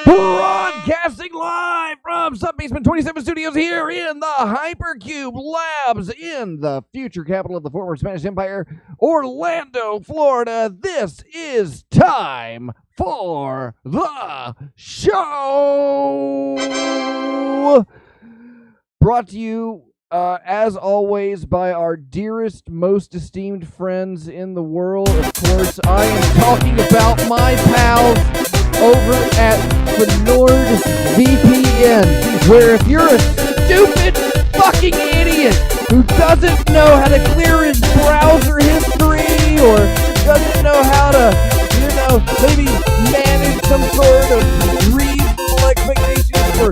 Broadcasting live from Subbasement 27 Studios here in the Hypercube Labs in the future capital of the former Spanish Empire, Orlando, Florida. This is time for the show. Brought to you, as always, by our dearest, most esteemed friends in the world. Of course, I am talking about my pals over at the NordVPN, where if you're a stupid fucking idiot who doesn't know how to clear his browser history or doesn't know how to, maybe manage some sort of reasonable expectations for,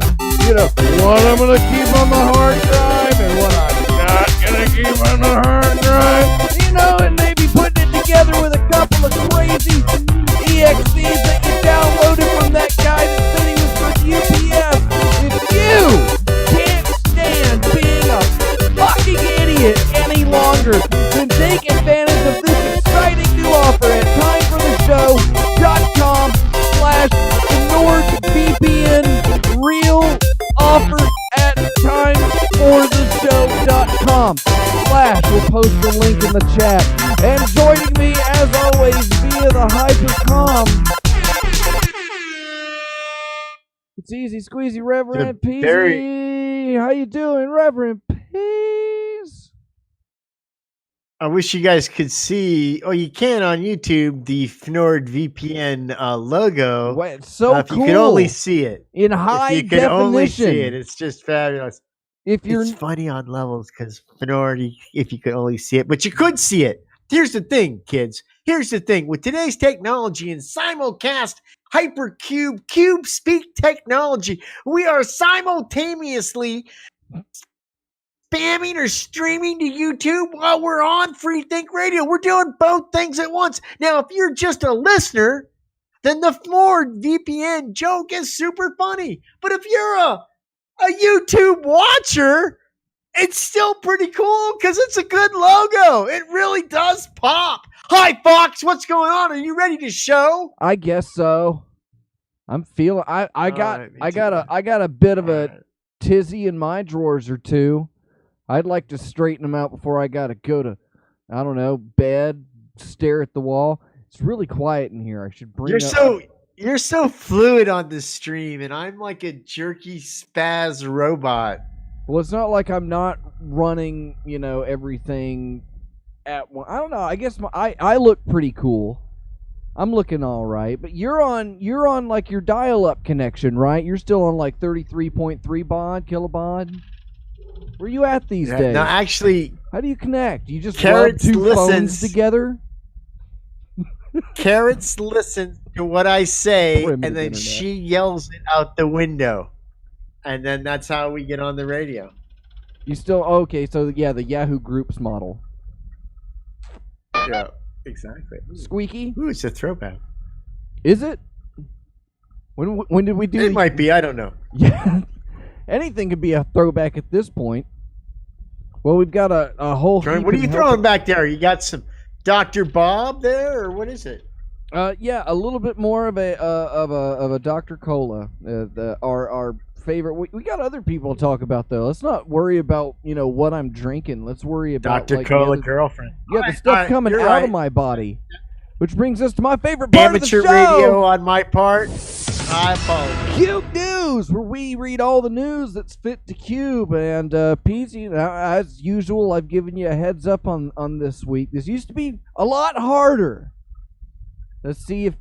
what I'm going to keep on the hard drive and what I'm not going to keep on the hard drive, and maybe putting it together with a couple of crazy EXEs that you downloaded from that guy that said he was for UPS. If you can't stand being a fucking idiot any longer, then take advantage of this exciting new offer at timefortheshow.com/NordVPN. Real offer at timefortheshow.com/ we'll post the link in the chat. And joining me, as always, via the Hypercom, it's easy squeezy, Reverend Peasy. How you doing, Reverend Peas? I wish you guys could see, you can on YouTube, the NordVPN logo. Wow, it's so if cool. You could only see it. In high definition. You could only see it. It's just fabulous. It's funny on levels because Nord, if you could only see it, but you could see it. Here's the thing, kids. Here's the thing. With today's technology and simulcast Hypercube Cube Speak technology, we are simultaneously spamming or streaming to YouTube while we're on Free Think Radio. We're doing both things at once. Now, if you're just a listener, then the NordVPN joke is super funny. But if you're a YouTube watcher, it's still pretty cool because it's a good logo. It really does pop. Hi, Fox. What's going on? Are you ready to show? I guess so. I'm feeling. I got a bit of a tizzy in my drawers or two. I'd like to straighten them out before I gotta go to, bed, stare at the wall. It's really quiet in here. I should bring. You're so fluid on this stream, and I'm like a jerky spaz robot. Well, it's not like I'm not running, everything at one. I don't know. I guess I look pretty cool. I'm looking all right, but you're on like your dial-up connection, right? You're still on like 33.3 kilobaud. Where you at these days? No, actually, how do you connect? You just rub two phones together? Carrots listens to what I say, and then she yells it out the window. And then that's how we get on the radio. You still, okay, so yeah, the Yahoo Groups model. Yeah, exactly. Squeaky? Ooh, it's a throwback. Is it? When did we do it? It might be, I don't know. Yeah. Anything could be a throwback at this point. Well, we've got a whole... What are you throwing back there? You got some Dr. Bob there, or what is it? Yeah, a little bit more of a Dr. Cola. Our favorite. We got other people to talk about though. Let's not worry about what I'm drinking. Let's worry about Dr. Cola girlfriend. Yeah, the stuff coming out of my body. Which brings us to my favorite part of the show. Amateur radio on my part. I apologize. Cube News, where we read all the news that's fit to Cube. And Peasy, as usual, I've given you a heads up on this week. This used to be a lot harder. Let's see if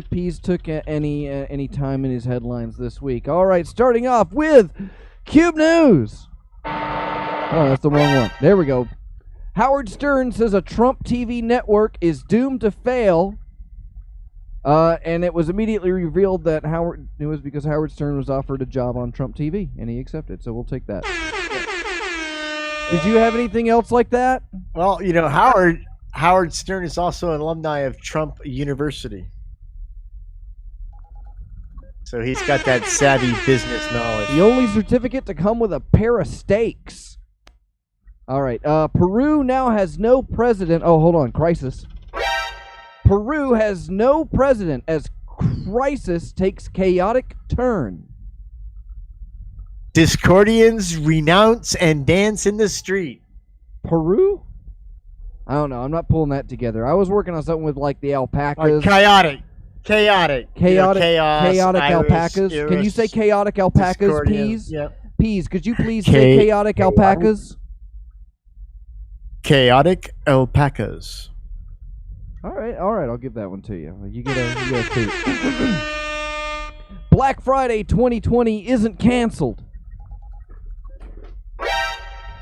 Pease took any time in his headlines this week. All right, starting off with Cube News. Oh, that's the wrong one. There we go. Howard Stern says a Trump TV network is doomed to fail. And it was immediately revealed that it was because Howard Stern was offered a job on Trump TV, and he accepted. So we'll take that. Did you have anything else like that? Well, Howard Stern is also an alumni of Trump University. So he's got that savvy business knowledge. The only certificate to come with a pair of steaks. All right. Peru now has no president. Oh, hold on. Crisis. Peru has no president as crisis takes chaotic turn. Discordians renounce and dance in the street. Peru? I don't know. I'm not pulling that together. I was working on something with like the alpacas. Chaotic. Chaotic alpacas. Can you say chaotic alpacas, Peas? Yep. Peas, could you please say chaotic alpacas? Chaotic alpacas. All right. I'll give that one to you. You get a toot. Black Friday 2020 isn't canceled.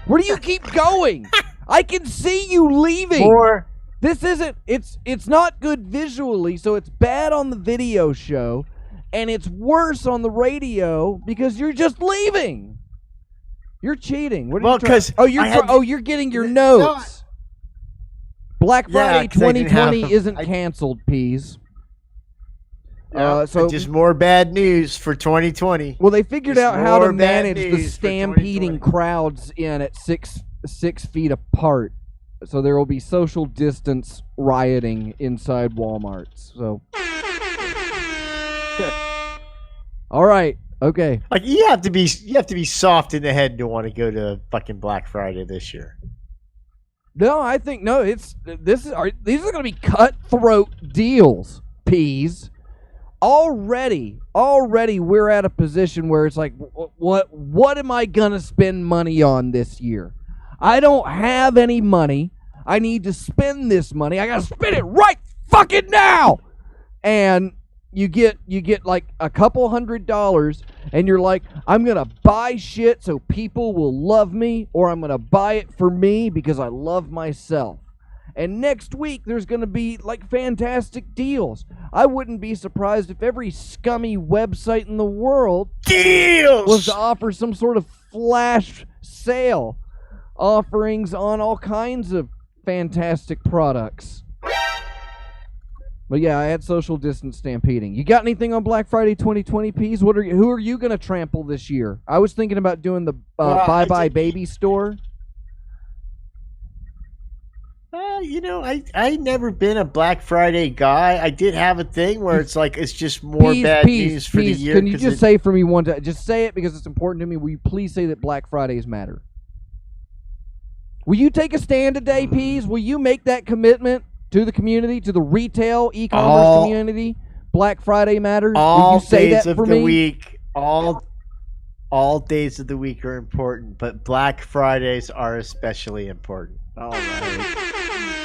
Where do you keep going? I can see you leaving. More. This isn't. It's not good visually, so it's bad on the video show, and it's worse on the radio because you're just leaving. You're cheating. What are you trying? You're getting your notes. Black Friday 2020 isn't canceled, Peas. So just more bad news for 2020. Well, they figured out how to manage the stampeding crowds in at 6 feet apart. So there will be social distance rioting inside Walmarts. So, all right, okay. Like you have to be soft in the head to want to go to fucking Black Friday this year. No, I think no. These are going to be cutthroat deals, Peas. Already, we're at a position where it's like, what am I gonna spend money on this year? I don't have any money. I need to spend this money. I gotta spend it right fucking now. And you get like a couple $100, and you're like, I'm gonna buy shit so people will love me, or I'm gonna buy it for me because I love myself. And next week, there's going to be, like, fantastic deals. I wouldn't be surprised if every scummy website in the world was to offer some sort of flash sale offerings on all kinds of fantastic products. But, yeah, I had social distance stampeding. You got anything on Black Friday 2020, Peas? Who are you going to trample this year? I was thinking about doing the Bye-Bye Baby store. I never been a Black Friday guy. I did have a thing where it's like it's just more bad news for the year. Can you just say for me one time? Just say it because it's important to me. Will you please say that Black Fridays matter? Will you take a stand today, Peas? Will you make that commitment to the community, to the retail e-commerce community? Black Friday matters. Will you say that for me? Week, all days of the week are important, but Black Fridays are especially important. All right.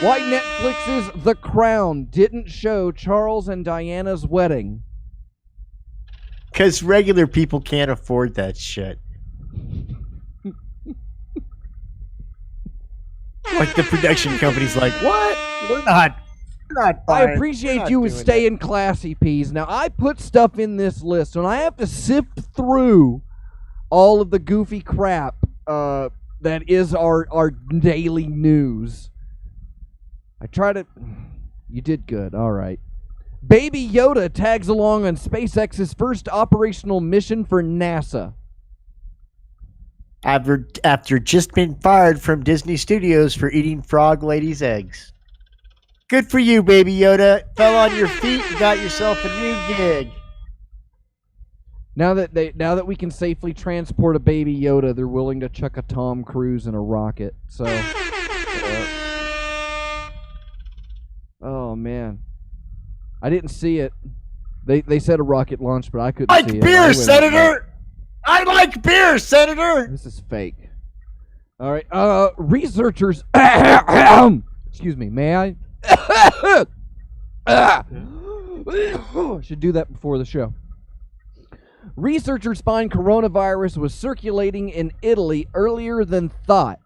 Why Netflix's The Crown didn't show Charles and Diana's wedding? Because regular people can't afford that shit. Like the production company's like, what? We're not I appreciate you staying classy, Peas. Now, I put stuff in this list, and I have to sift through all of the goofy crap that is our daily news. I try to... You did good. All right. Baby Yoda tags along on SpaceX's first operational mission for NASA. After just been fired from Disney Studios for eating frog ladies' eggs. Good for you, Baby Yoda. Fell on your feet and got yourself a new gig. Now that we can safely transport a Baby Yoda, they're willing to chuck a Tom Cruise in a rocket. So... Oh, man. I didn't see it. They said a rocket launch, but I couldn't see it. Beer, Senator! I like beer, Senator! This is fake. All right. Researchers... Excuse me. May I? Should do that before the show. Researchers find coronavirus was circulating in Italy earlier than thought.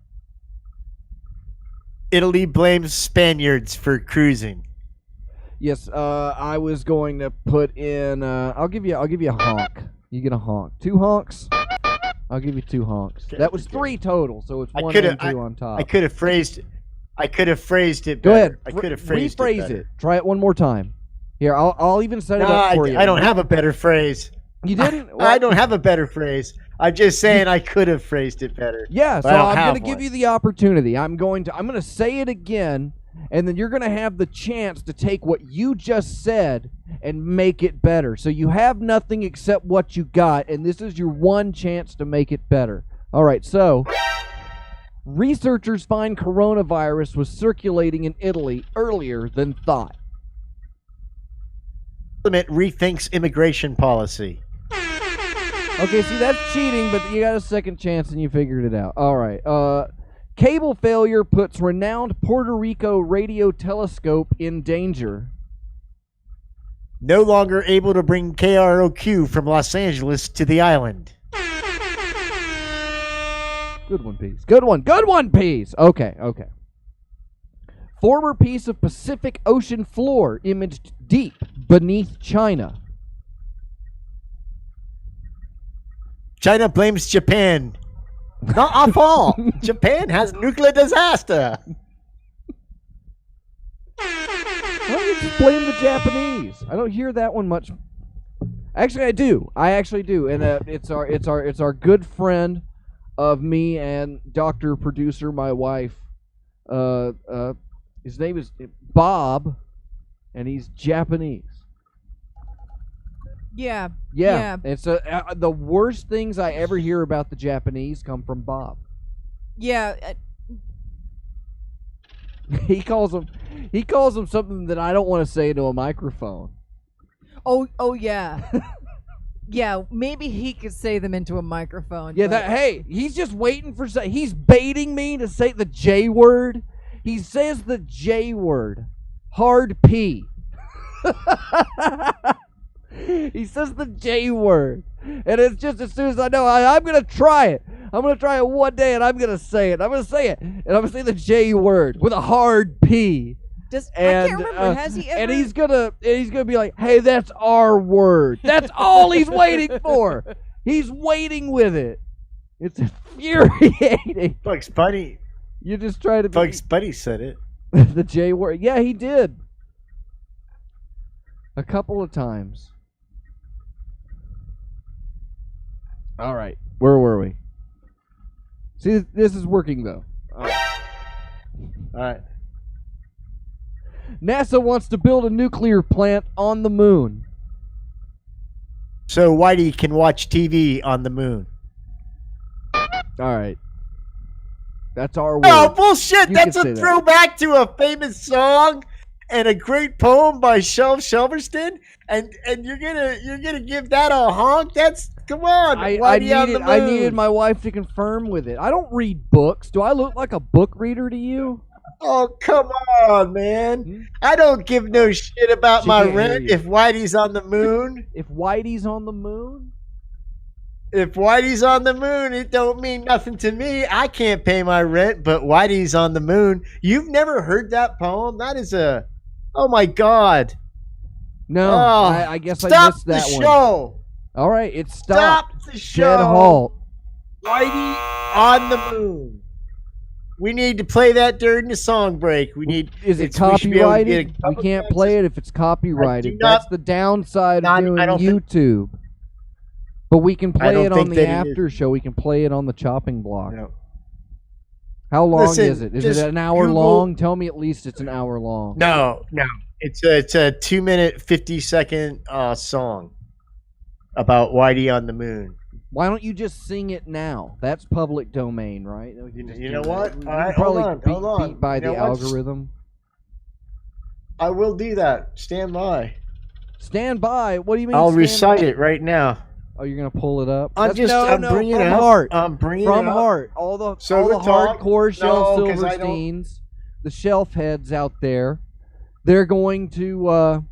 Italy blames Spaniards for cruising. Yes, I was going to put in. I'll give you a honk. You get a honk. 2 honks. I'll give you 2 honks. That was 3 total, so it's 1 and 2 on top. I could have phrased it better. Go ahead. I could have phrased it better. Rephrase it. Try it one more time. Here, I'll even set it up for you. I don't have a better phrase. You didn't? I don't have a better phrase. I'm just saying I could have phrased it better. Yeah, so I'm going to give you the opportunity. I'm going to say it again, and then you're going to have the chance to take what you just said and make it better. So you have nothing except what you got, and this is your one chance to make it better. All right, so researchers find coronavirus was circulating in Italy earlier than thought. Parliament rethinks immigration policy. Okay, see, that's cheating, but you got a second chance and you figured it out. All right. Cable failure puts renowned Puerto Rico radio telescope in danger. No longer able to bring KROQ from Los Angeles to the island. Good one, Peace. Good one, Peace. Okay. Former piece of Pacific Ocean floor imaged deep beneath China. China blames Japan. Not our fault. Japan has nuclear disaster. Why don't you just blame the Japanese? I don't hear that one much. Actually, I do. And it's our good friend of me and Dr. Producer, my wife. His name is Bob, and he's Japanese. Yeah. It's the worst things I ever hear about the Japanese come from Bob. Yeah. He calls them something that I don't want to say into a microphone. Oh yeah. Yeah, maybe he could say them into a microphone. Yeah, hey, he's just waiting for he's baiting me to say the J word. He says the J word. Hard P. He says the J word. And it's just as soon as I know, I'm going to try it. I'm going to try it one day, and I'm going to say it. I'm going to say it. And I'm going to say the J word with a hard P. I can't remember. Has he ever? And he's gonna be like, hey, that's our word. That's all he's waiting for. He's waiting with it. It's infuriating. Bugs Bunny. You just try to Bugs Bunny said it. The J word. Yeah, he did. A couple of times. All right. Where were we? See, this is working, though. All right. NASA wants to build a nuclear plant on the moon. So Whitey can watch TV on the moon. All right. That's our word. Oh, bullshit. You That's can a say throwback to a famous song and a great poem by Shelverston. And you're gonna give that a honk? Come on. I needed my wife to confirm with it. I don't read books. Do I look like a book reader to you? Oh, come on, man. I don't give no shit about my rent if Whitey's on the moon. If Whitey's on the moon? If Whitey's on the moon, it don't mean nothing to me. I can't pay my rent, but Whitey's on the moon. You've never heard that poem? That is oh my God. No, I guess I missed that one. Stop the show. All right, it's stopped. Stop the show. Dead halt. Whitey on the moon. We need to play that during the song break. Is it copyrighted? We can't play it if it's copyrighted. That's the downside of doing YouTube. But we can play it on the after show. We can play it on the chopping block. No. How long is it? Is it an hour long? Tell me at least it's an hour long. No. It's a 2-minute 50-second song about Whitey on the moon. Why don't you just sing it now? That's public domain, right? You know what? All right, probably hold on. beat by the algorithm. I will do that. Stand by. Stand by? What do you mean? I'll recite it right now. Oh, you're gonna pull it up? I'm bringing it up. Heart. I'm bringing from it up. heart. All the hardcore Shel Silversteins, the shelf heads out there, they're going to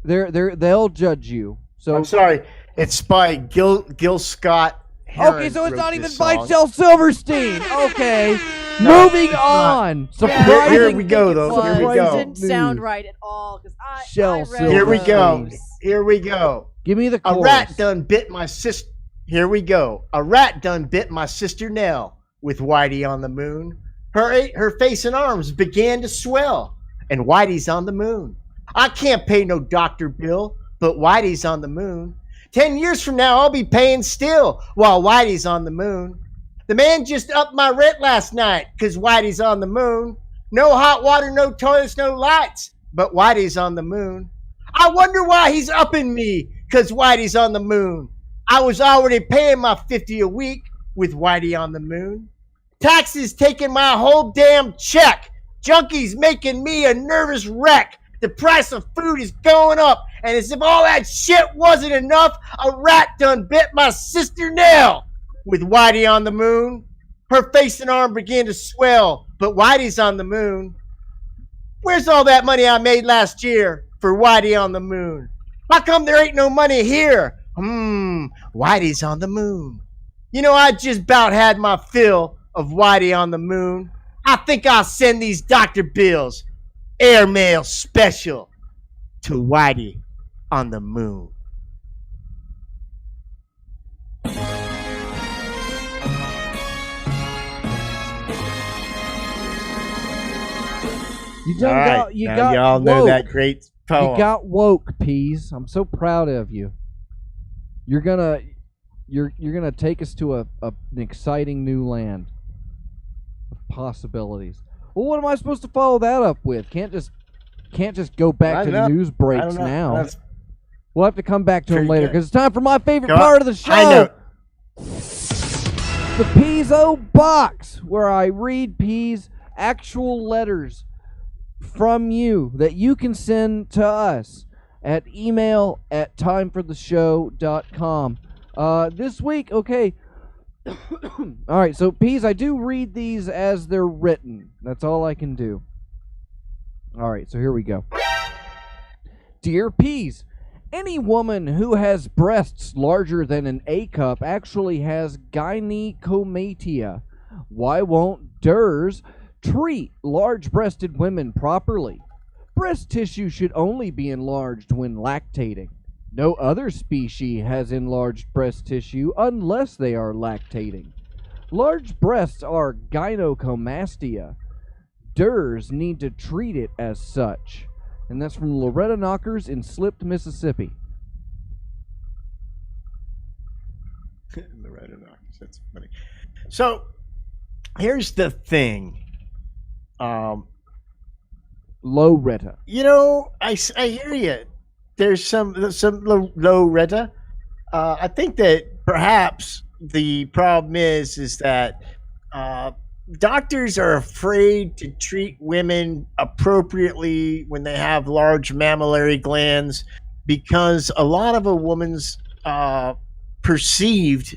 they'll judge you. So I'm sorry. It's by Gil Scott. Heron okay, so it's not even by by Shel Silverstein. Okay. Moving on. Here we go, though. Here we go. It didn't sound right at all. Shel Silverstein. Here we go. Here we go. Give me the chorus. A rat done bit my sister. Here we go. A rat done bit my sister Nell with Whitey on the moon. Her face and arms began to swell, and Whitey's on the moon. I can't pay no doctor bill, but Whitey's on the moon. 10 years from now, I'll be paying still while Whitey's on the moon. The man just upped my rent last night because Whitey's on the moon. No hot water, no toilets, no lights. But Whitey's on the moon. I wonder why he's upping me, because Whitey's on the moon. I was already paying my $50 a week with Whitey on the moon. Taxes taking my whole damn check. Junkies making me a nervous wreck. The price of food is going up. And as if all that shit wasn't enough, a rat done bit my sister Nell. With Whitey on the moon, her face and arm began to swell. But Whitey's on the moon. Where's all that money I made last year for Whitey on the moon? How come there ain't no money here? Whitey's on the moon. You know, I just about had my fill of Whitey on the moon. I think I'll send these doctor bills, airmail special, to Whitey on the moon. You done got you now got y'all woke. know that great poem. You got woke, Peas. I'm so proud of you. You're gonna take us to an exciting new land of possibilities. Well, what am I supposed to follow that up with? Can't just go back to the news breaks now. We'll have to come back to them later because it's time for my favorite part of the show. I know. The Peas-O Box, where I read Peas actual letters from you that you can send to us at email at timefortheshow.com. This week, okay. All right, so Peas, I do read these as they're written. That's all I can do. All right, so here we go. Dear Peas, any woman who has breasts larger than an A cup actually has gynecomastia. Why won't DERS treat large-breasted women properly? Breast tissue should only be enlarged when lactating. No other species has enlarged breast tissue unless they are lactating. Large breasts are gynecomastia. DERS need to treat it as such. And that's from Loretta Knockers in Slipped, Mississippi. Loretta Knockers, that's funny. So, here's the thing. Loretta. You know, I hear you. There's some Loretta. I think that perhaps the problem is that doctors are afraid to treat women appropriately when they have large mammillary glands because a lot of a woman's perceived,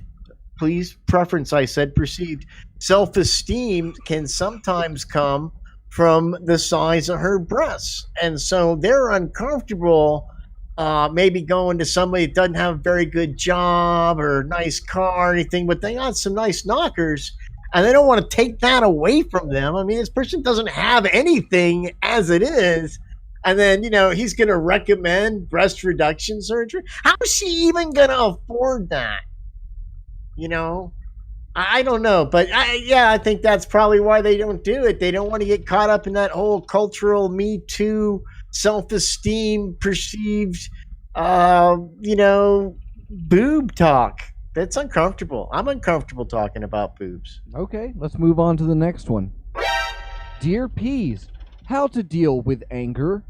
please preference, I said perceived, self-esteem can sometimes come from the size of her breasts. And so they're uncomfortable maybe going to somebody that doesn't have a very good job or nice car or anything, but they got some nice knockers and they don't want to take that away from them. I mean, this person doesn't have anything as it is. And then, you know, he's going to recommend breast reduction surgery. How is she even going to afford that? You know, I don't know. But I think that's probably why they don't do it. They don't want to get caught up in that whole cultural Me Too, self-esteem, perceived, boob talk. That's uncomfortable. I'm uncomfortable talking about boobs. Okay, let's move on to the next one. Dear Peas, how to deal with anger?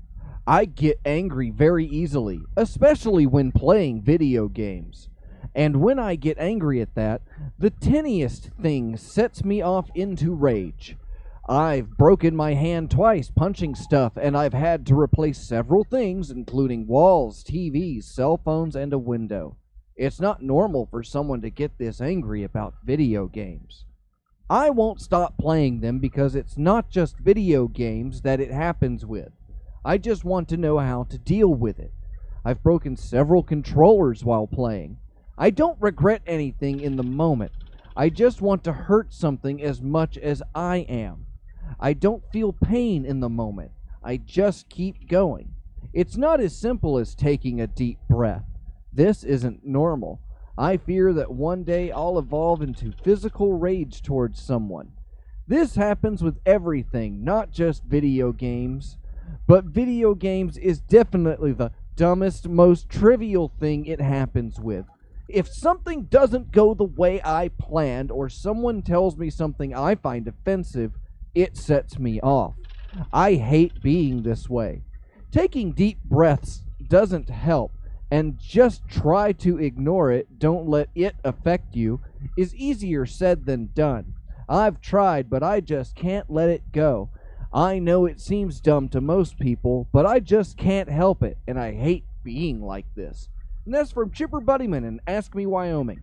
I get angry very easily, especially when playing video games. And when I get angry at that, the tiniest thing sets me off into rage. I've broken my hand twice punching stuff, and I've had to replace several things, including walls, TVs, cell phones, and a window. It's not normal for someone to get this angry about video games. I won't stop playing them because it's not just video games that it happens with. I just want to know how to deal with it. I've broken several controllers while playing. I don't regret anything in the moment. I just want to hurt something as much as I am. I don't feel pain in the moment. I just keep going. It's not as simple as taking a deep breath. This isn't normal. I fear that one day I'll evolve into physical rage towards someone. This happens with everything, not just video games. But video games is definitely the dumbest, most trivial thing it happens with. If something doesn't go the way I planned, or someone tells me something I find offensive, it sets me off. I hate being this way. Taking deep breaths doesn't help, and just try to ignore it, don't let it affect you, is easier said than done. I've tried, but I just can't let it go. I know it seems dumb to most people, but I just can't help it, and I hate being like this. And that's from Chipper Buddyman in Ask Me Wyoming.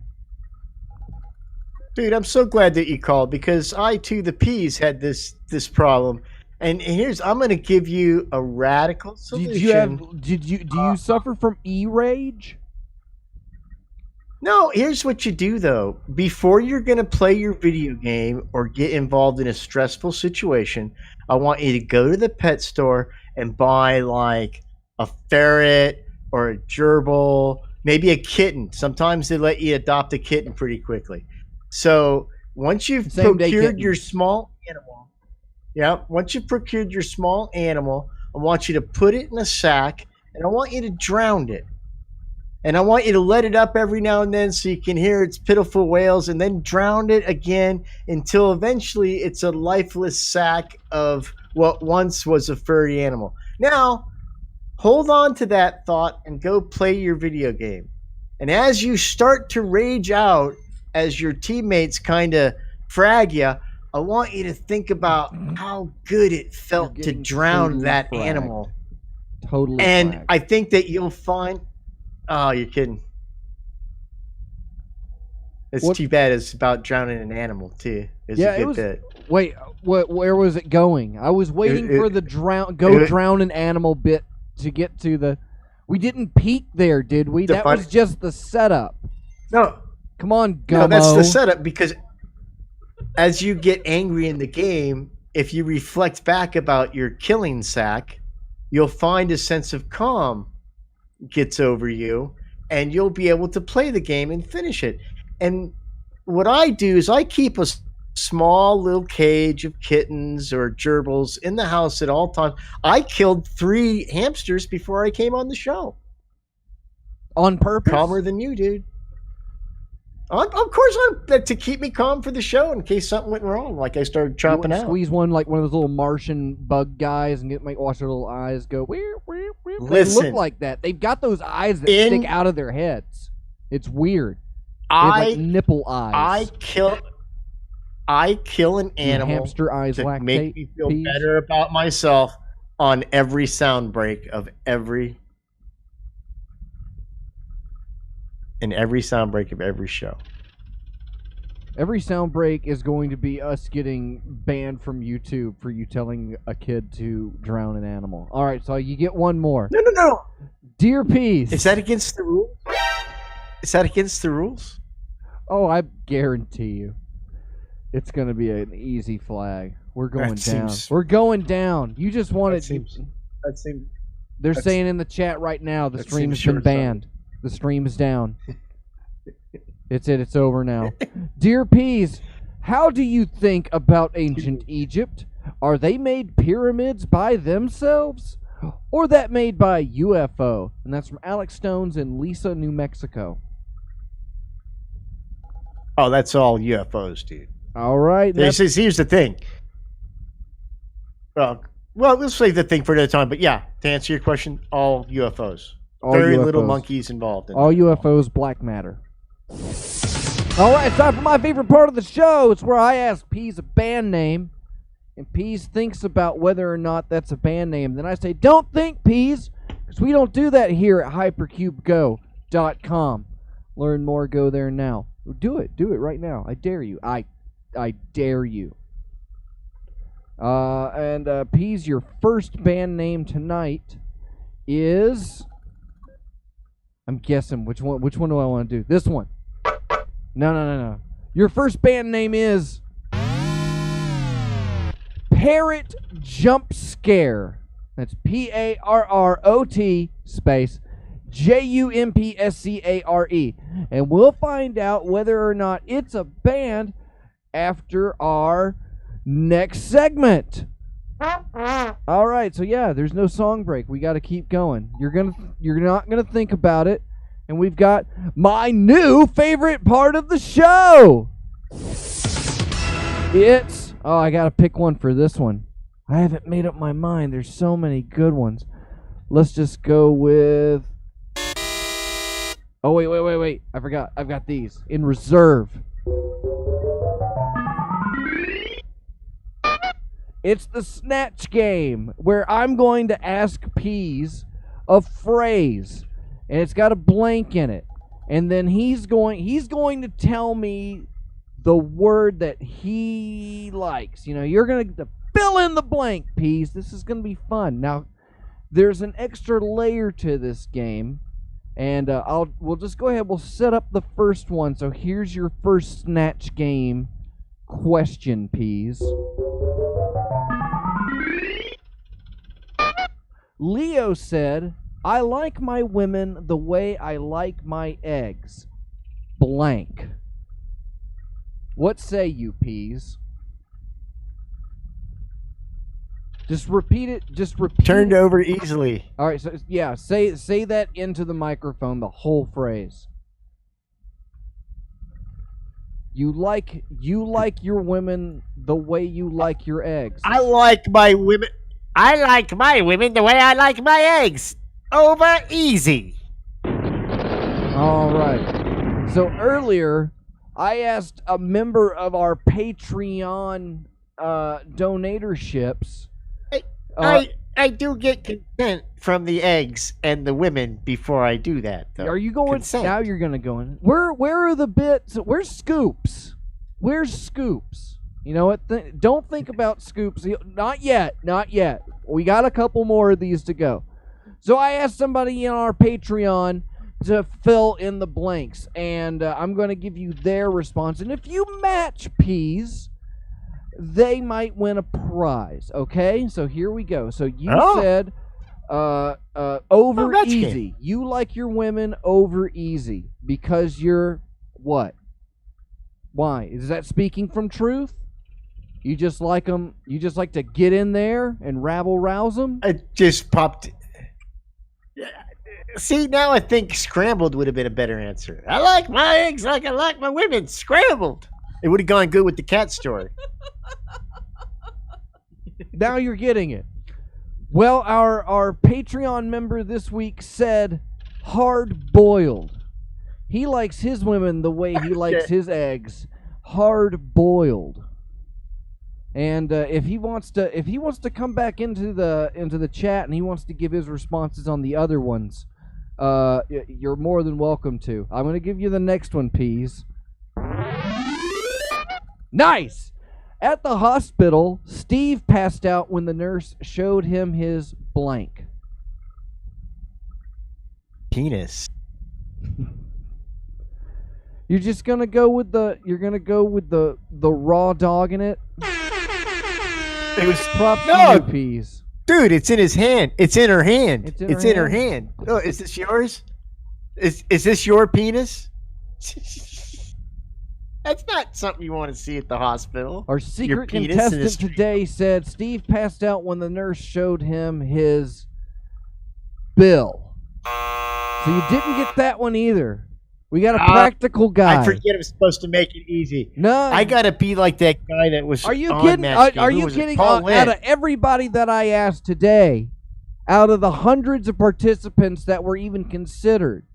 Dude, I'm so glad that you called because I too, the P's, had this problem. And I'm going to give you a radical solution. Do you suffer from e-rage? No, here's what you do though. Before you're going to play your video game or get involved in a stressful situation, I want you to go to the pet store and buy like a ferret or a gerbil, maybe a kitten. Sometimes they let you adopt a kitten pretty quickly. So once you've procured your small animal, once you've procured your small animal, I want you to put it in a sack and I want you to drown it. And I want you to let it up every now and then so you can hear its pitiful wails, and then drown it again until eventually it's a lifeless sack of what once was a furry animal. Now, hold on to that thought and go play your video game. And as you start to rage out, as your teammates kind of frag you, I want you to think about how good it felt to drown that animal. Totally. And fragged. I think that you'll find... Oh, you're kidding. It's too bad it's about drowning an animal, too. Wait, where was it going? I was waiting for the drown an animal bit to get to the... We didn't peak there, did we? That was just the setup. No. Come on, Gummo. No, that's the setup, because as you get angry in the game, if you reflect back about your killing sack, you'll find a sense of calm gets over you, and you'll be able to play the game and finish it. And what I do is I keep a small little cage of kittens or gerbils in the house at all times. I killed 3 hamsters before I came on the show. On purpose? Calmer than you, dude. Of course, to keep me calm for the show in case something went wrong, like I started chopping out. Squeeze one like one of those little Martian bug guys and watch their little eyes go. Listen, they look like that. They've got those eyes that stick out of their heads. It's weird. They have like nipple eyes. I kill an animal hamster eyes to make me feel better about myself on every sound break of every show. Every sound break is going to be us getting banned from YouTube for you telling a kid to drown an animal. All right, so you get one more. No. Dear Peace. Is that against the rules? Oh, I guarantee you. It's going to be an easy flag. We're going down. We're going down. You just wanted... They're saying in the chat right now the stream has been banned. The stream is down. It's over now. Dear Peas, how do you think about ancient Egypt? Are they made pyramids by themselves? Or that made by UFO? And that's from Alex Stones in Lisa, New Mexico. Oh, that's all UFOs, dude. All right. Here's the thing. Well, let's save the thing for another time. But yeah, to answer your question, all UFOs. Very little monkeys involved. All UFOs, black matter. All right, it's time for my favorite part of the show. It's where I ask Peas a band name, and Peas thinks about whether or not that's a band name. Then I say, don't think, Peas, because we don't do that here at hypercubego.com. Learn more, go there now. Do it right now. I dare you. I dare you. And Peas, your first band name tonight is... I'm guessing which one do I want to do? This one. No. Your first band name is Parrot Jump Scare. That's PARROT space JUMPSCARE. And we'll find out whether or not it's a band after our next segment. All right, so yeah, there's no song break. We got to keep going. You're not gonna think about it, and we've got my new favorite part of the show. I gotta pick one for this one. I haven't made up my mind. There's so many good ones. Let's just go with... Oh, wait. I forgot. I've got these in reserve. It's the snatch game, where I'm going to ask Peas a phrase, and it's got a blank in it. And then he's going to tell me the word that he likes. You know, you're going to fill in the blank, Peas. This is going to be fun. Now, there's an extra layer to this game, and we'll just go ahead. We'll set up the first one. So here's your first snatch game question, Peas. Leo said, I like my women the way I like my eggs. Blank. What say you, Peas? Just repeat it. Turned over easily. All right, so yeah, say that into the microphone, the whole phrase. You like your women the way you like your eggs. I like my women the way I like my eggs. Over easy. All right. So earlier, I asked a member of our Patreon donatorships. I do get consent from the eggs and the women before I do that, though. Are you going? Consent. Now you're going to go in. Where are the bits? Where's Scoops? Where's Scoops? You know what? Don't think about Scoops. Not yet. We got a couple more of these to go. So I asked somebody in our Patreon to fill in the blanks, and I'm going to give you their response. And if you match Peas, they might win a prize. Okay? So here we go. So you said over easy. Game. You like your women over easy because you're what? Why? Is that speaking from truth? You just like them. You just like to get in there and rabble-rouse them. It just popped. See, now I think scrambled would have been a better answer. I like my eggs like I like my women scrambled. It would have gone good with the cat story. Now you're getting it. Well, our Patreon member this week said hard-boiled. He likes his women the way he likes his eggs, hard-boiled. And if he wants to come back into the chat and he wants to give his responses on the other ones, you're more than welcome to. I'm going to give you the next one, Peas. Nice! At the hospital, Steve passed out when the nurse showed him his blank. Penis. You're just gonna go with the raw dog in it. It was props to you, Peas. Dude, it's in his hand. It's in her hand. It's in her hand. Oh, is this yours? Is this your penis? That's not something you want to see at the hospital. Our secret contestant today said Steve passed out when the nurse showed him his bill. So you didn't get that one either. We got a practical guy. I forget I'm supposed to make it easy. No, I gotta be like that guy that was. Are you kidding? Are you kidding? Out of everybody that I asked today, out of the hundreds of participants that were even considered,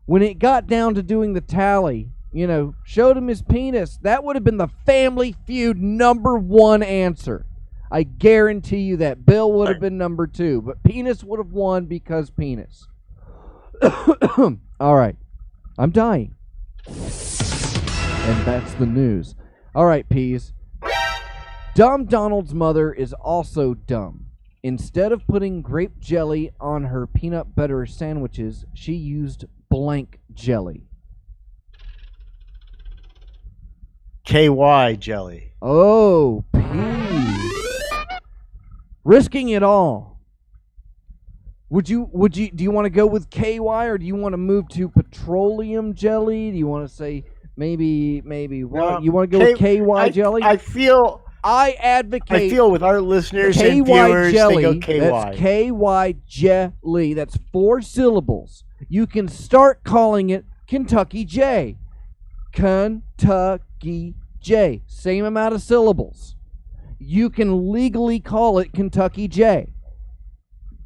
when it got down to doing the tally, showed him his penis. That would have been the Family Feud #1 answer. I guarantee you that. Bill would have been #2, but penis would have won because penis. All right. I'm dying. And that's the news. All right, Peas. Dumb Donald's mother is also dumb. Instead of putting grape jelly on her peanut butter sandwiches, she used blank jelly. KY jelly. Oh, Peas. Risking it all. Do you want to go with KY or do you want to move to petroleum jelly? Do you want to say maybe what? You want to go with KY jelly? I advocate with our listeners KY and viewers jelly. they go KY. That's KY jelly. That's 4 syllables. You can start calling it Kentucky J. Kentucky J. Same amount of syllables. you can legally call it Kentucky J.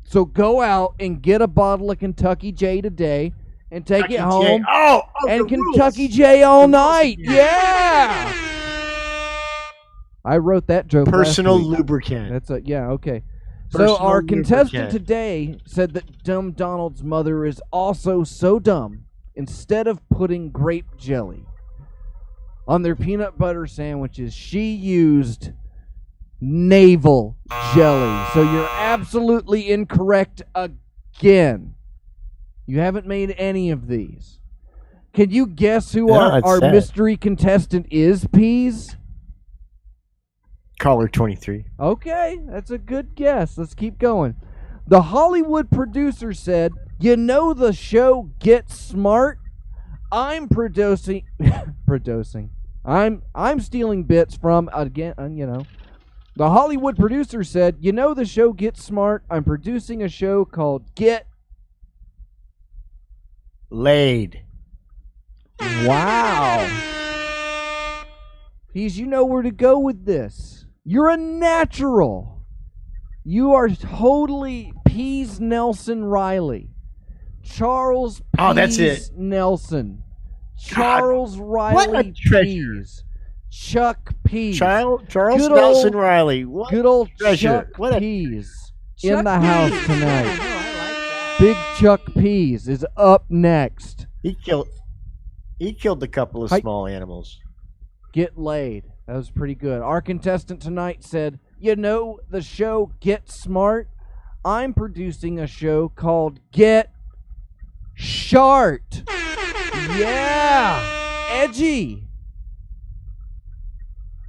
So go out and get a bottle of Kentucky J today and take it home. the And rules. Kentucky J all The rules night. again. Yeah. I wrote that joke Personal last week. lubricant. That's a yeah, okay. So Personal our contestant lubricant. today said that Dumb Donald's mother is also so dumb. Instead of putting grape jelly on their peanut butter sandwiches, she used navel jelly. So you're absolutely incorrect again. You haven't made any of these. Can you guess who our sad. mystery contestant is, Peas? Caller 23. Okay, that's a good guess. Let's keep going. The Hollywood producer said, "You know the show Get Smart? I'm producing I'm stealing bits from again, The Hollywood producer said, "You know the show Get Smart? I'm producing a show called Get Laid." Wow. Peas, you know where to go with this. You're a natural. You are totally Peas Nelson Riley. Charles Peas Oh, that's it. Nelson. Charles Riley what a treasure. Peas. Chuck Peas. Charles Good Nelson old- Riley. What Good old treasure. Chuck What a- Peas Chuck in the house Peas. tonight. I like that. Big Chuck Peas is up next. He killed a couple of Hi- small animals. Get laid. That was pretty good. Our contestant tonight said, "You know the show Get Smart? I'm producing a show called Get Shart." Yeah. Edgy.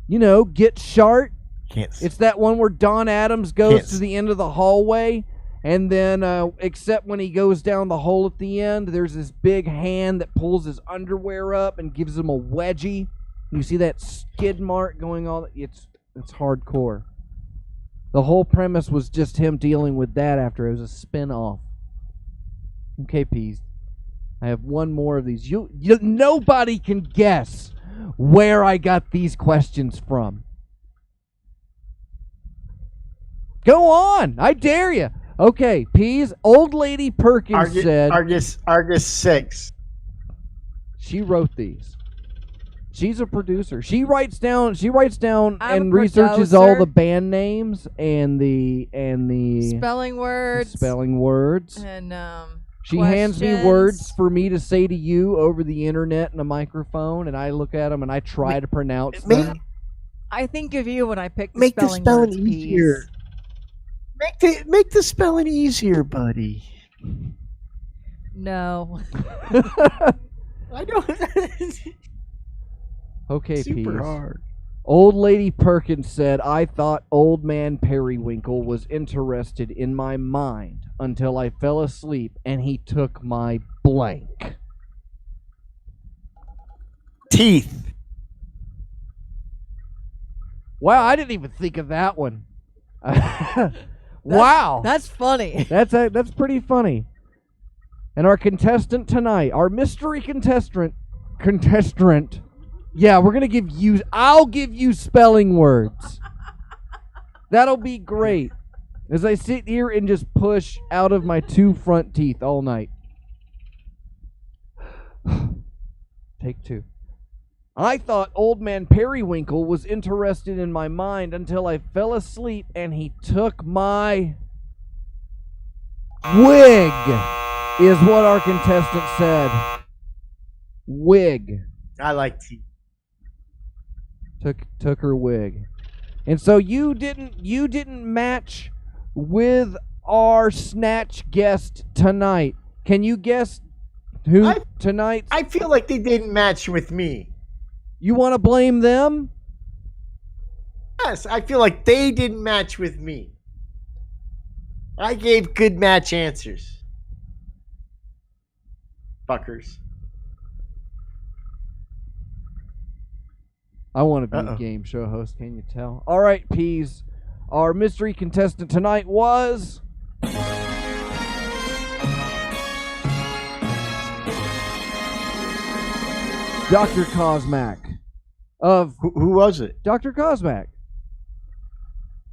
You know, Get Shart. Can't. It's that one where Don Adams goes Yes. to the end of the hallway, and then, except when he goes down the hole at the end, there's this big hand that pulls his underwear up and gives him a wedgie. You see that skid mark going on? It's hardcore. The whole premise was just him dealing with that after it was a spin-off. Okay, Peas. I have one more of these. Nobody can guess where I got these questions from. Go on. I dare you. Okay, Peas. Old Lady Perkins said Argus 6. she wrote these. She's a producer. She writes down I'm and a researches all producer. the band names and the Spelling words. spelling words. And She hands me questions. words for me to say to you over the internet and a microphone, and I look at them and I try to pronounce them. I think of you when I pick the Make the spelling spelling words, easier. Peas. Make the spelling easier, buddy. No. I don't. Okay, Super Peas. hard. Old Lady Perkins said, "I thought Old Man Periwinkle was interested in my mind until I fell asleep and he took my blank." Teeth. Wow, I didn't even think of that one. Wow. That's funny. That's pretty funny. And our contestant tonight, our mystery contestant. Yeah, I'll give you spelling words. That'll be great. As I sit here and just push out of my 2 front teeth all night. Take 2. I thought Old Man Periwinkle was interested in my mind until I fell asleep and he took my wig, is what our contestant said. Wig. I like teeth. Took her wig. And so you didn't match with our snatch guest tonight. Can you guess who tonight? I feel like they didn't match with me. You want to blame them? Yes, I feel like they didn't match with me. I gave good match answers. Fuckers. I want to be Uh-oh. a game show host, can you tell? All right, Peas. Our mystery contestant tonight was Dr. Cosmac of Who was it? Dr. Cosmac.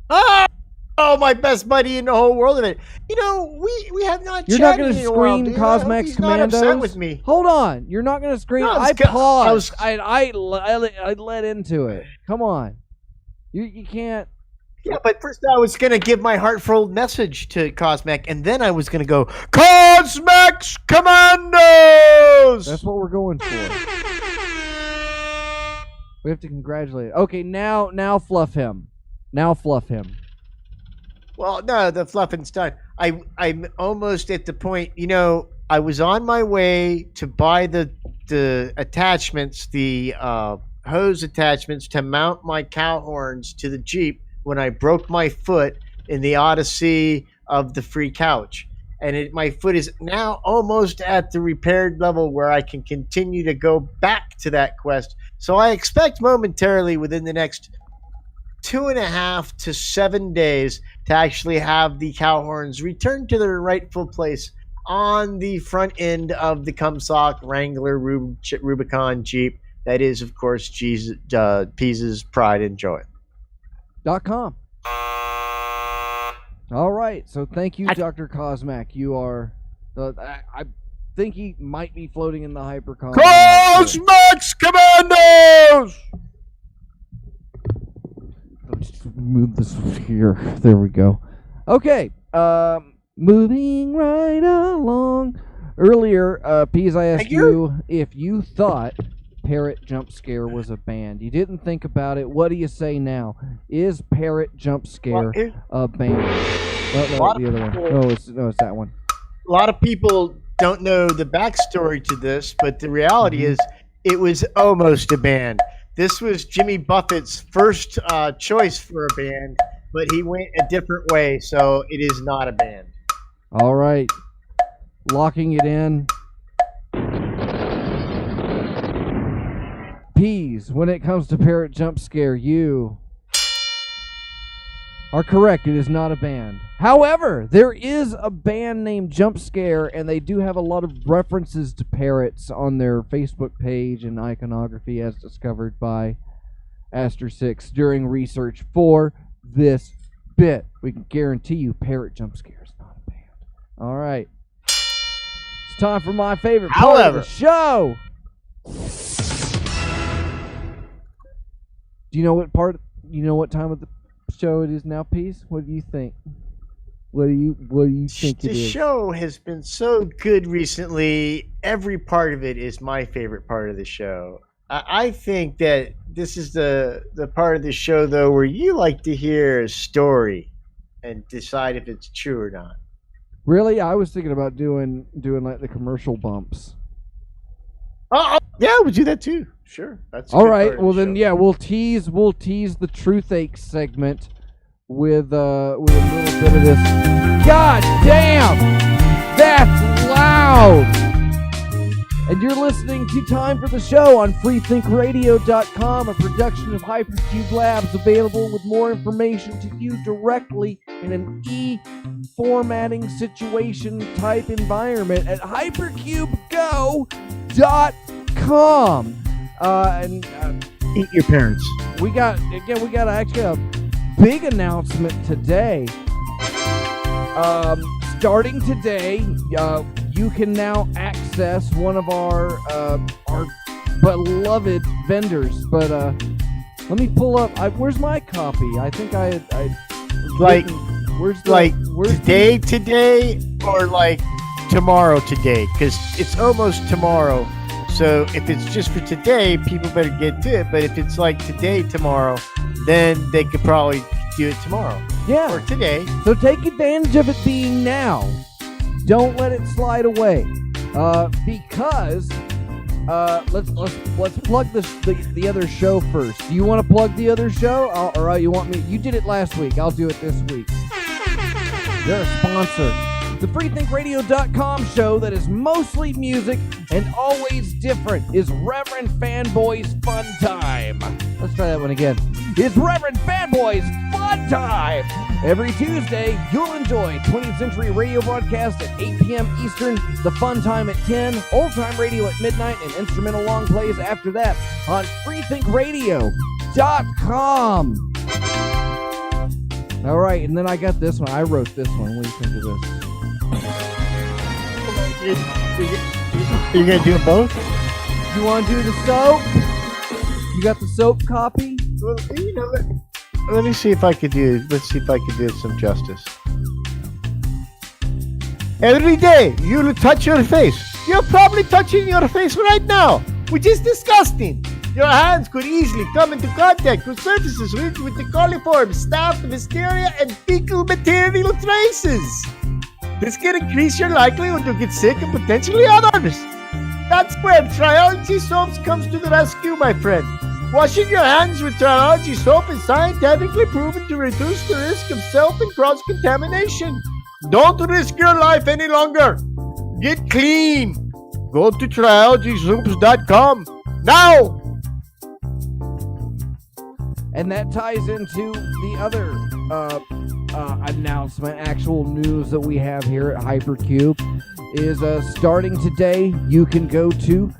Oh, my best buddy in the whole world of it. You know, we have not You're not chatted going to in a while, scream dude. I hope Cosmax he's not Commandos? upset with me. Hold on. You're not going to scream? No, I I paused. was- I let into it. Come on. You can't. Yeah, but first I was going to give my heartfelt message to Cosmac, and then I was going to go, Cosmax Commandos! That's what we're going for. We have to congratulate. Okay, now fluff him. Now fluff him. Well, no, the fluffing's done. I'm almost at the point, you know, I was on my way to buy the attachments, the hose attachments to mount my cow horns to the Jeep when I broke my foot in the odyssey of the free couch. And my foot is now almost at the repaired level where I can continue to go back to that quest. So I expect momentarily within the next 2.5 to 7 days to actually have the cow horns return to their rightful place on the front end of the Cumsock Wrangler Rubicon Jeep. That is, of course, Pease's pride and joy. .com. All right, so thank you, Dr. Cosmac. You are, I think he might be floating in the hypercom. Cosmax Commandos! Let's move this here. There we go. Okay, moving right along. Earlier, Pease, I asked you if you thought Parrot Jump Scare was a band. You didn't think about it. What do you say now? Is Parrot Jump Scare a band? No, the other one. No, it's that one. A lot of people don't know the backstory to this, but the reality is it was almost a band. This was Jimmy Buffett's first choice for a band, but he went a different way, so it is not a band. All right. Locking it in. Peas, when it comes to Parrot Jump Scare, you are correct. It is not a band. However, there is a band named Jump Scare, and they do have a lot of references to parrots on their Facebook page and iconography, as discovered by Aster6 during research for this bit. We can guarantee you Parrot Jump Scare is not a band. All right. It's time for my favorite part of the show. Do you know what time of the show it is now, Peace? What do you think? What do you think it is? The show has been so good recently. Every part of it is my favorite part of the show. I think that this is the part of the show, though, where you like to hear a story and decide if it's true or not. Really? I was thinking about doing like the commercial bumps. Oh, yeah, we'll do that too. Sure. That's all right. Well, then, yeah, we'll tease the Truth Ache segment with a little bit of this. God damn, that's loud. And you're listening to Time for the Show on freethinkradio.com, a production of Hypercube Labs, available with more information to you directly in an e-formatting situation type environment at hypercubego.com. Eat your parents. We got actually a big announcement today. Starting today, you can now access one of our beloved vendors. But let me pull up. Where's my copy? I think I like. Where's today or like tomorrow today? Because it's almost tomorrow. So if it's just for today, people better get to it. But if it's like today, tomorrow, then they could probably do it tomorrow. Yeah. Or today. So take advantage of it being now. Don't let it slide away. Because let's plug the other show first. Do you want to plug the other show, or you want me? You did it last week. I'll do it this week. They're a sponsor. The freethinkradio.com show that is mostly music and always different is Reverend Fanboy's Fun Time. Let's try that one again. It's Reverend Fanboy's Fun Time. Every Tuesday, you'll enjoy 20th Century Radio broadcast at 8 p.m. Eastern, the Fun Time at 10, Old Time Radio at midnight, and instrumental long plays after that on freethinkradio.com. All right, and then I got this one. I wrote this one. What do you think of this? You're gonna do both? You want to do the soap? You got the soap copy? Well, you know, let me see if I could do. Let's see if I could do some justice. Every day you touch your face. You're probably touching your face right now, which is disgusting. Your hands could easily come into contact with surfaces rich with the coliform, staph, listeria, and fecal material traces. This can increase your likelihood to get sick and potentially others. That's where Triology Soaps comes to the rescue, my friend. Washing your hands with Triology Soap is scientifically proven to reduce the risk of self and cross-contamination. Don't risk your life any longer. Get clean. Go to TriologySoaps.com now. And that ties into the other announcement, actual news that we have here at Hypercube is starting today. You can go to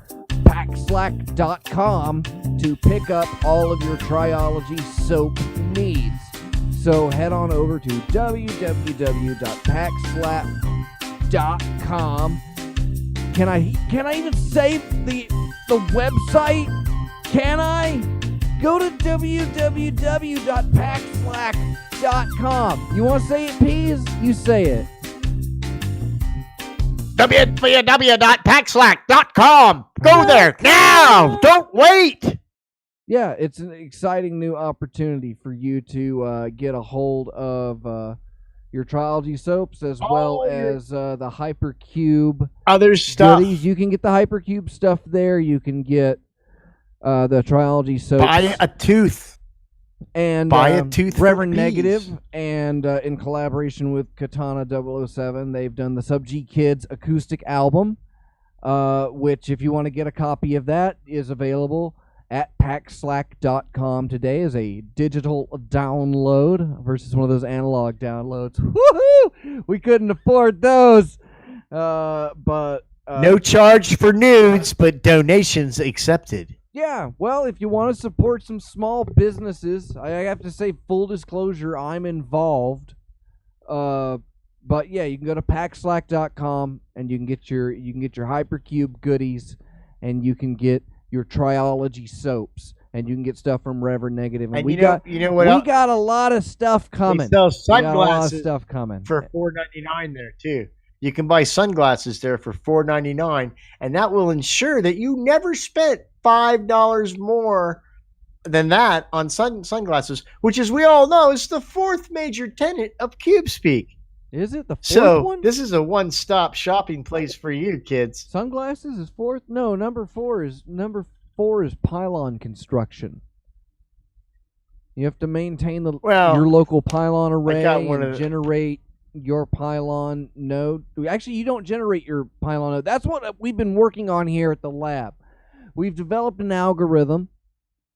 packslack.com to pick up all of your Triology soap needs. So head on over to www.packslack.com. Can I even say the website? Can I? Go to www.packslack.com. You want to say it, Peas? You say it. www.packslack.com. Go there now. Don't wait. Yeah, it's an exciting new opportunity for you to get a hold of your Triology soaps as well as the Hypercube other stuff. goodies. You can get the Hypercube stuff there. You can get the Triology soaps. Buy a tooth. And buy a tooth. Reverend Negative, and in collaboration with Katana 007, they've done the Sub G Kids acoustic album, which, if you want to get a copy of that, is available at packslack.com today as a digital download versus one of those analog downloads. Woohoo! We couldn't afford those, but no charge for nudes, but donations accepted. Yeah, well, if you want to support some small businesses, I have to say, full disclosure, I'm involved. But yeah, you can go to packslack.com and you can get your Hypercube goodies, and you can get your Triology soaps, and you can get stuff from Reverend Negative. And we got a lot of stuff coming. They sell sunglasses we got a lot of stuff coming for $4.99 there too. You can buy sunglasses there for $4.99, and that will ensure that you never spent $5 more than that on sunglasses, which, as we all know, is the fourth major tenet of CubeSpeak. Is it the fourth one? This is a one-stop shopping place for you, kids. Sunglasses is fourth? No, number four is pylon construction. You have to maintain your local pylon array and generate your pylon node. Actually, you don't generate your pylon node. That's what we've been working on here at the lab. We've developed an algorithm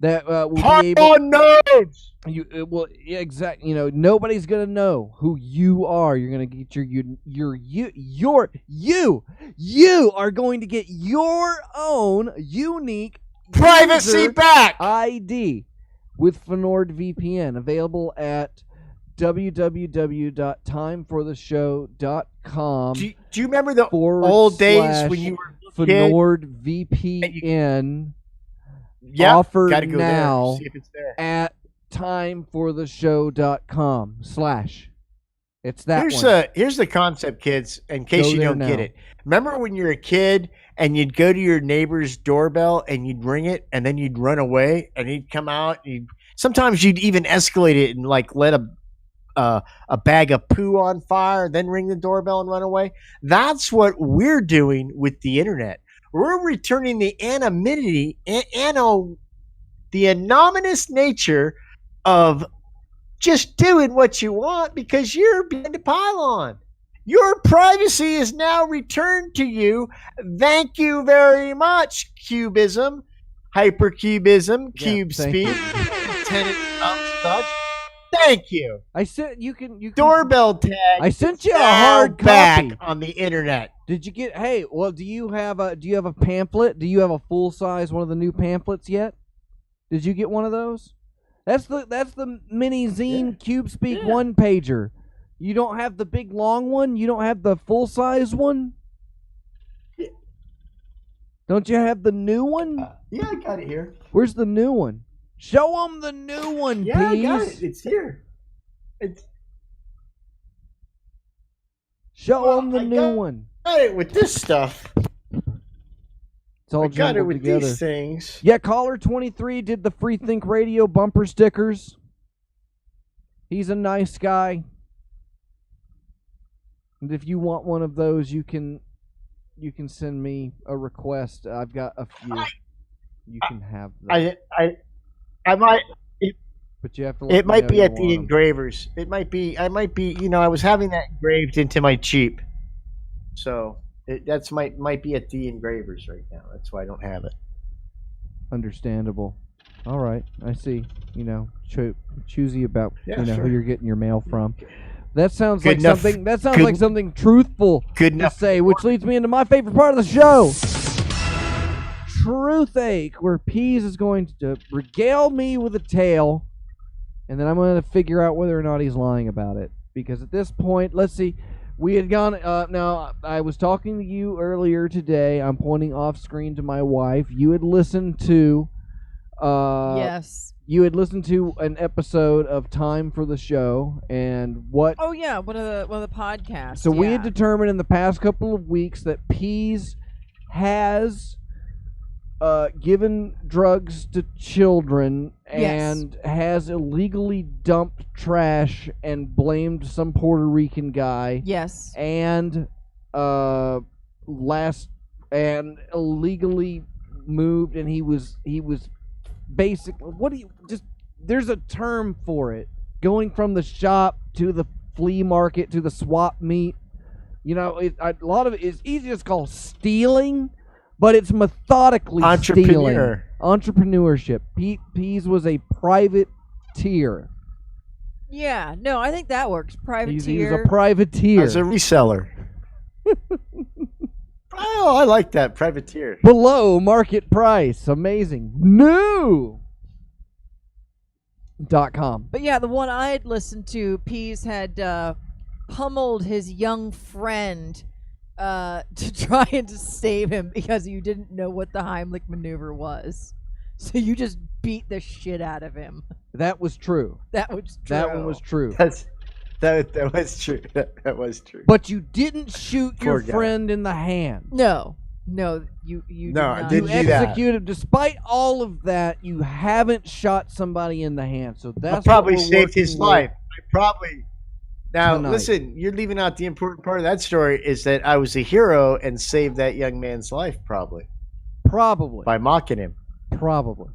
that will be able. Nodes. Exactly. Nobody's gonna know who you are. You're gonna get you are going to get your own unique privacy back ID with NordVPN, available at www.timefortheshow.com. Do you remember the old days when you were NordVPN offered gotta go now there, see if it's there. At timefortheshow.com/ It's that Here's the concept, kids, in case you don't get it. Remember when you were a kid and you'd go to your neighbor's doorbell and you'd ring it and then you'd run away and he'd come out. Sometimes you'd even escalate it and let a bag of poo on fire, then ring the doorbell and run away. That's what we're doing with the internet. We're returning the anonymity, the anonymous nature of just doing what you want because you're behind a pylon. Your privacy is now returned to you. Thank you very much, Cubism, Hypercubism, CubeSpeak, Lieutenant Such. Thank you. I sent you can doorbell tag. I sent you a hard copy on the internet. Did you get? Hey, well, do you have a pamphlet? Do you have a full size one of the new pamphlets yet? Did you get one of those? That's the mini zine CubeSpeak Yeah. 1-pager. You don't have the big long one? You don't have the full-size one? Yeah. Don't you have the new one? Yeah, I got it here. Where's the new one? Show them the new one, Yeah, please. I got it. It's here. Show them the I new one. got it with this stuff. It's all I got it jumbled with together. these things. Yeah, Caller 23 did the Free Think Radio bumper stickers. He's a nice guy. And if you want one of those, you can send me a request. I've got a few. You can have them. I might. But you have to let It me might know be you at the want 'em. engravers. It might be. I might be. I was having that engraved into my Jeep, so that's might be at the engravers right now. That's why I don't have it. Understandable. All right, I see. Choosy about Yeah, who sure. you're getting your mail from. That sounds Good like enough. something. That sounds Good- like something truthful Good to enough. say, which leads me into my favorite part of the show. Truth Ache, where Pease is going to regale me with a tale, and then I'm going to figure out whether or not he's lying about it. Because at this point, let's see, we had gone. Now, I was talking to you earlier today. I'm pointing off screen to my wife. You had listened to. Yes. You had listened to an episode of Time for the Show, and what? Oh yeah, one of the podcasts. So we had yeah. determined in the past couple of weeks that Pease has given drugs to children and has illegally dumped trash and blamed some Puerto Rican guy. Yes. And illegally moved, and he was basically, there's a term for it, going from the shop to the flea market to the swap meet. A lot of it is easy to call stealing, but it's methodically Entrepreneur. stealing. Entrepreneurship. Pease was a privateer. Yeah. No, I think that works. He was Privateer. a privateer. As a reseller. Oh, I like that. Privateer. Below market price. Amazing. New. .com. But yeah, the one I had listened to, Pease had pummeled his young friend to try and to save him because you didn't know what the Heimlich maneuver was. So you just beat the shit out of him. That was true. That was true. That one was true. That was true. That was true. But you didn't shoot your Poor guy. friend in the hand. No, you No, I did not. didn't You do that. executed. Despite all of that, you haven't shot somebody in the hand. So that's I probably what we're saved his working with. life. I probably. Now, Tonight. listen, you're leaving out the important part of that story is that I was a hero and saved that young man's life, probably, Probably. by mocking him. Probably.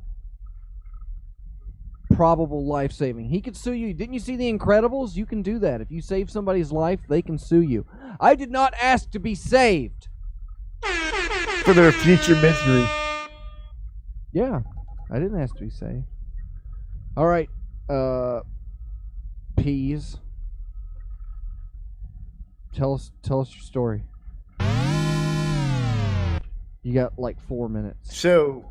Probable life saving. He could sue you. Didn't you see The Incredibles? You can do that. If you save somebody's life, they can sue you. I did not ask to be saved. For their future misery. Yeah, I didn't ask to be saved. All right, Pease. Tell us your story. You got like 4 minutes. So,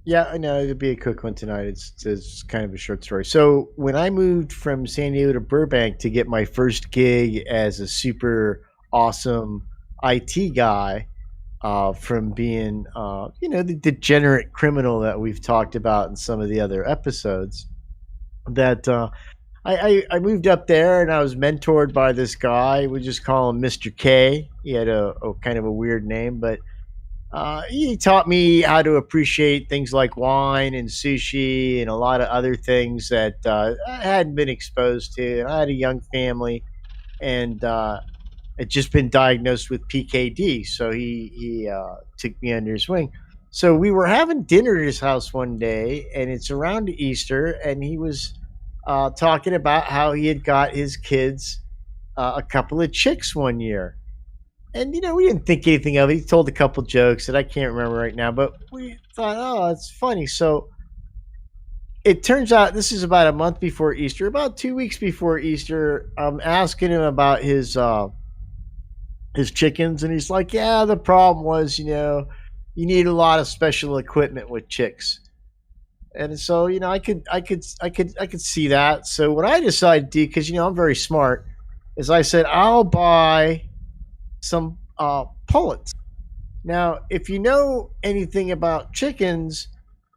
yeah, I know it'll be a quick one tonight. It's kind of a short story. So, when I moved from San Diego to Burbank to get my first gig as a super awesome IT guy, from being, the degenerate criminal that we've talked about in some of the other episodes, that I moved up there and I was mentored by this guy. We just call him Mr. K. He had a kind of a weird name, but he taught me how to appreciate things like wine and sushi and a lot of other things that I hadn't been exposed to. And I had a young family, and had just been diagnosed with PKD, so he took me under his wing. So we were having dinner at his house one day, and it's around Easter, and he was talking about how he had got his kids a couple of chicks one year. And, we didn't think anything of it. He told a couple jokes that I can't remember right now, but we thought, oh, it's funny. So it turns out this is about a month before Easter, about 2 weeks before Easter. I'm asking him about his chickens, and he's like, yeah, the problem was, you need a lot of special equipment with chicks. And so, I could see that. So what I decided to do, because I'm very smart, is I said I'll buy some pullets. Now, if you know anything about chickens,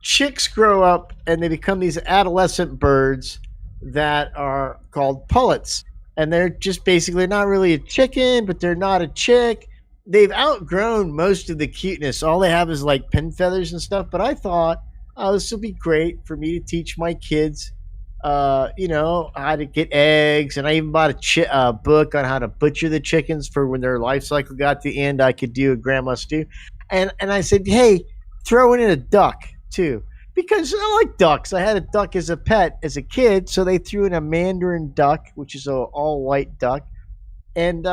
chicks grow up and they become these adolescent birds that are called pullets. And they're just basically not really a chicken, but they're not a chick. They've outgrown most of the cuteness. All they have is like pin feathers and stuff. But I thought, oh, this will be great for me to teach my kids, how to get eggs. And I even bought a book on how to butcher the chickens for when their life cycle got to the end. I could do a grandma stew. And I said, hey, throw in a duck too. Because I like ducks. I had a duck as a pet as a kid, so they threw in a mandarin duck, which is an all-white duck. And,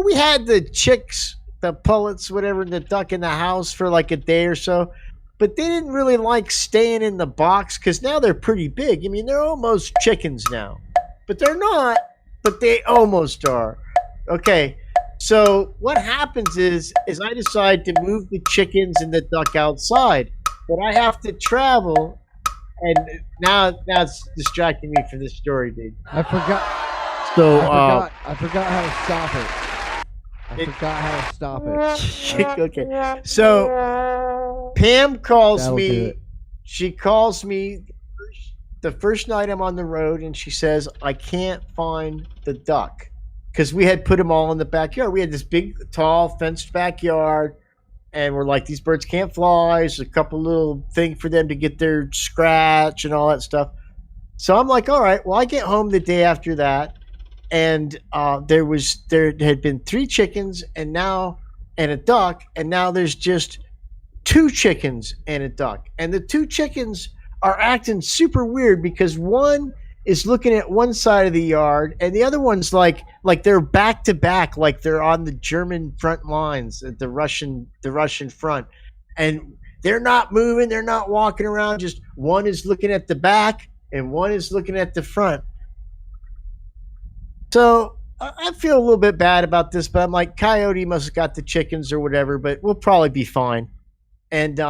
we had the chicks, the pullets, whatever, the duck in the house for like a day or so. But they didn't really like staying in the box because now they're pretty big. I mean, they're almost chickens now. But they're not, but they almost are. Okay, so what happens is I decide to move the chickens and the duck outside. But I have to travel, and now it's distracting me from this story, dude. I forgot. So I forgot how to stop it. I forgot how to stop it. Okay. So Pam calls That'll do me. it. She calls me the first night I'm on the road, and she says I can't find the duck because we had put them all in the backyard. We had this big, tall, fenced backyard. And we're like, these birds can't fly. There's a couple little things for them to get their scratch and all that stuff. So I'm like, all right, well, I get home the day after that. And there had been 3 chickens and a duck. And now there's just 2 chickens and a duck. And the 2 chickens are acting super weird because one is looking at one side of the yard and the other one's like they're back to back, like they're on the German front lines at the Russian front, and they're not moving, they're not walking around, just one is looking at the back and one is looking at the front. So I feel a little bit bad about this, but I'm like, Coyote must have got the chickens or whatever, but we'll probably be fine. And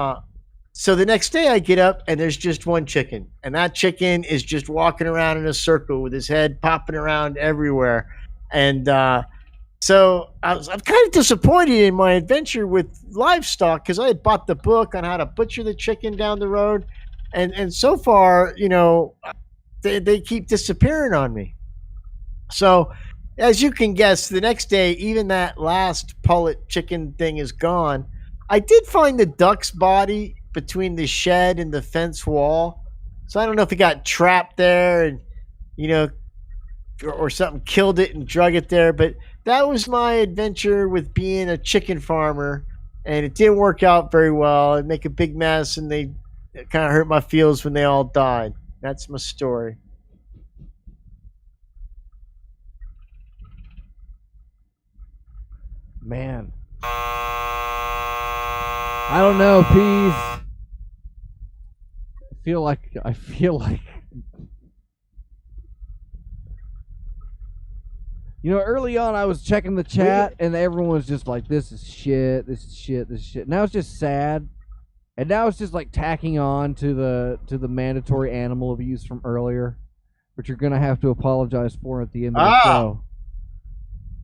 so the next day I get up and there's just one chicken, and that chicken is just walking around in a circle with his head popping around everywhere. And so I'm kind of disappointed in my adventure with livestock because I had bought the book on how to butcher the chicken down the road. And so far, they keep disappearing on me. So as you can guess, the next day, even that last pullet chicken thing is gone. I did find the duck's body between the shed and the fence wall. So I don't know if it got trapped there and, or something killed it and drug it there. But that was my adventure with being a chicken farmer. And it didn't work out very well. It'd make a big mess, and it kind of hurt my feelings when they all died. That's my story. Man. I don't know, Peas. I feel like early on I was checking the chat and everyone was just like, this is shit, this is shit, this is shit. Now it's just sad. And now it's just like tacking on to the mandatory animal abuse from earlier, which you're gonna have to apologize for at the end of the show.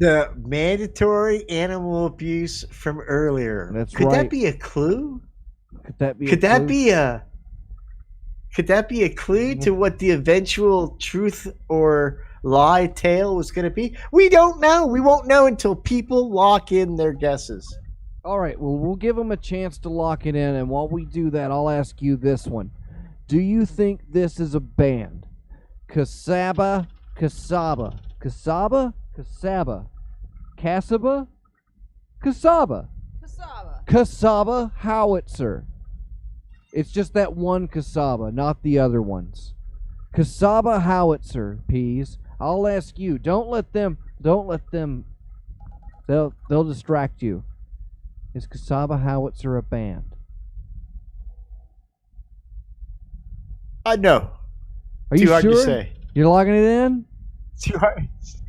The mandatory animal abuse from earlier. That's Could right. that be a clue? Could that be a clue to what the eventual truth or lie tale was going to be? We don't know. We won't know until people lock in their guesses. All right. Well, we'll give them a chance to lock it in. And while we do that, I'll ask you this one. Do you think this is a band? Casaba? Casaba? Casaba? Casaba? Casaba? Casaba? Cassava. Casaba howitzer. It's just that one Casaba, not the other ones. Casaba howitzer, Peas. I'll ask you. Don't let them. They'll distract you. Is Casaba howitzer a band? No. Are you Too hard sure? to say. You're logging it in?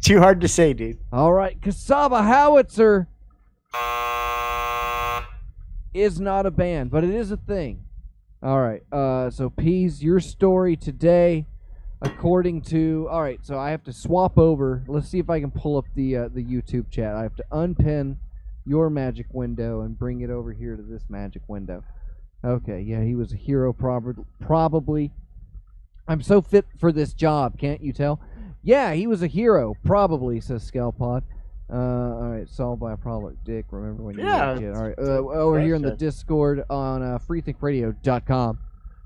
Too hard to say, dude. All right. Casaba howitzer is not a band, but it is a thing. All right. So Peas, your story today, according to. All right. So I have to swap over. Let's see if I can pull up the YouTube chat. I have to unpin your magic window and bring it over here to this magic window. Okay. Yeah, he was a hero, probably. I'm so fit for this job, can't you tell? Yeah, he was a hero, probably, says Scalpod. All right, solved by a problem, Dick. Remember when you were a kid. All right, over here in the Discord on freethinkradio.com.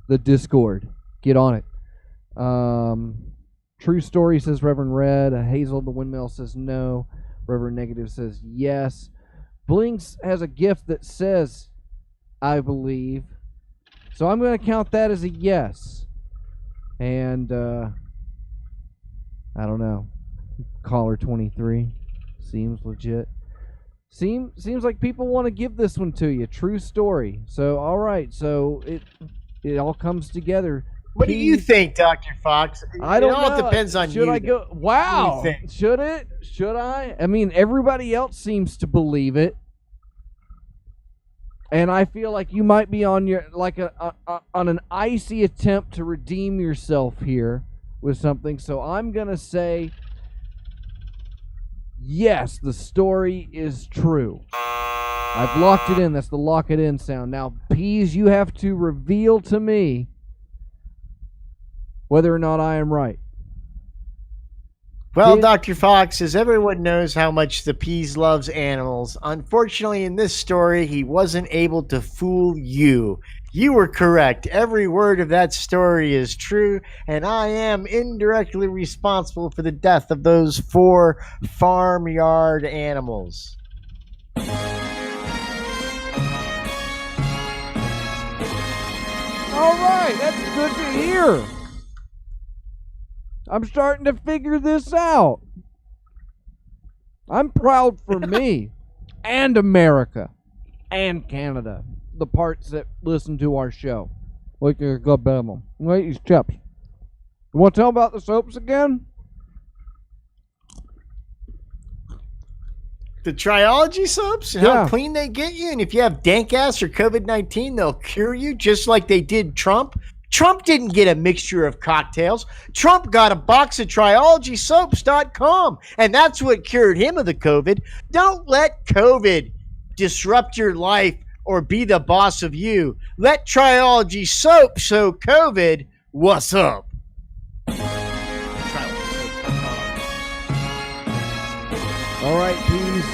The Discord. Get on it. True Story says Reverend Red. Hazel the Windmill says no. Reverend Negative says yes. Blinks has a gift that says, I believe. So I'm going to count that as a yes. And, I don't know. Caller 23. Seems legit. Seems like people want to give this one to you. True Story. So, all right. So, it all comes together. What do you think, Dr. Fox? I don't know. It all depends on you. Should I go? Wow. What do you think? Should it? Should I? I mean, everybody else seems to believe it. And I feel like you might be on your on an icy attempt to redeem yourself here with something. So I'm going to say yes, the story is true. I've locked it in. That's the lock it in sound. Now, Peas, you have to reveal to me whether or not I am right. Well, Dr. Fox, as everyone knows how much the Peas loves animals, unfortunately in this story, he wasn't able to fool you. You were correct. Every word of that story is true, and I am indirectly responsible for the death of those 4 farmyard animals. All right, that's good to hear. I'm starting to figure this out. I'm proud for me and America and Canada, the parts that listen to our show. Like a good them. Wait, these chips. You want to tell about the soaps again? The Triology soaps and Yeah. how clean they get you, and if you have dank ass or COVID-19, they'll cure you just like they did Trump. Trump didn't get a mixture of cocktails. Trump got a box of TriologySoaps.com, and that's what cured him of the COVID. Don't let COVID disrupt your life or be the boss of you. Let Triology Soap show COVID what's up. All right, Peas.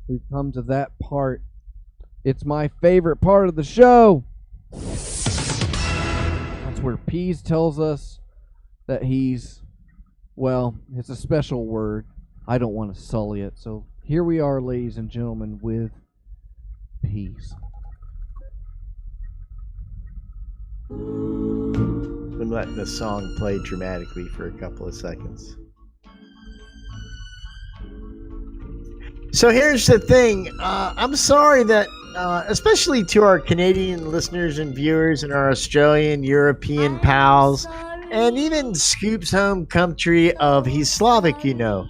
We've come to that part. It's my favorite part of the show. That's where Peas tells us that he's, well, it's a special word. I don't want to sully it. So here we are, ladies and gentlemen, with Peas. I'm letting the song play dramatically for a couple of seconds. So here's the thing. I'm sorry that, especially to our Canadian listeners and viewers and our Australian, European pals, and even Scoop's home country of he's Slavic, you know.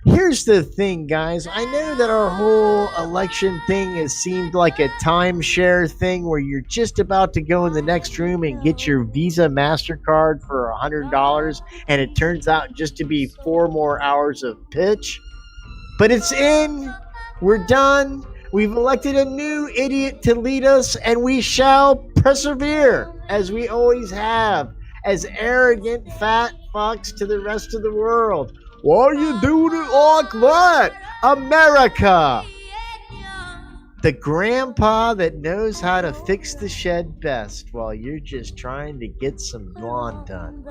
Here's the thing, guys. I know that our whole election thing has seemed like a timeshare thing where you're just about to go in the next room and get your Visa MasterCard for $100, and it turns out just to be 4 more hours of pitch. But it's in. We're done. We've elected a new idiot to lead us, and we shall persevere, as we always have, as arrogant fat fucks to the rest of the world. Why are you doing it like that? America! The grandpa that knows how to fix the shed best while you're just trying to get some lawn done.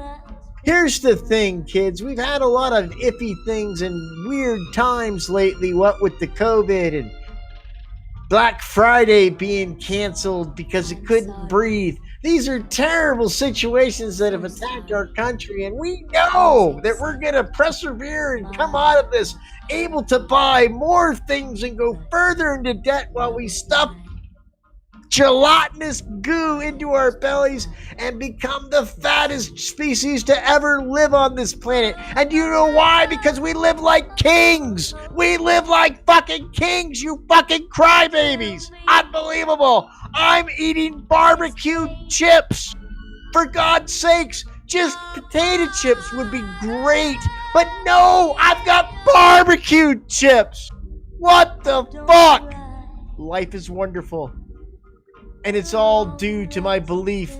Here's the thing, kids. We've had a lot of iffy things and weird times lately, what with the COVID and Black Friday being canceled because it couldn't breathe. These are terrible situations that have attacked our country, and we know that we're going to persevere and come out of this able to buy more things and go further into debt while we stuff gelatinous goo into our bellies and become the fattest species to ever live on this planet. And do you know why? Because we live like kings. We live like fucking kings, you fucking crybabies. Unbelievable. I'm eating barbecue chips. For God's sakes, just potato chips would be great. But no, I've got barbecue chips. What the fuck? Life is wonderful. And it's all due to my belief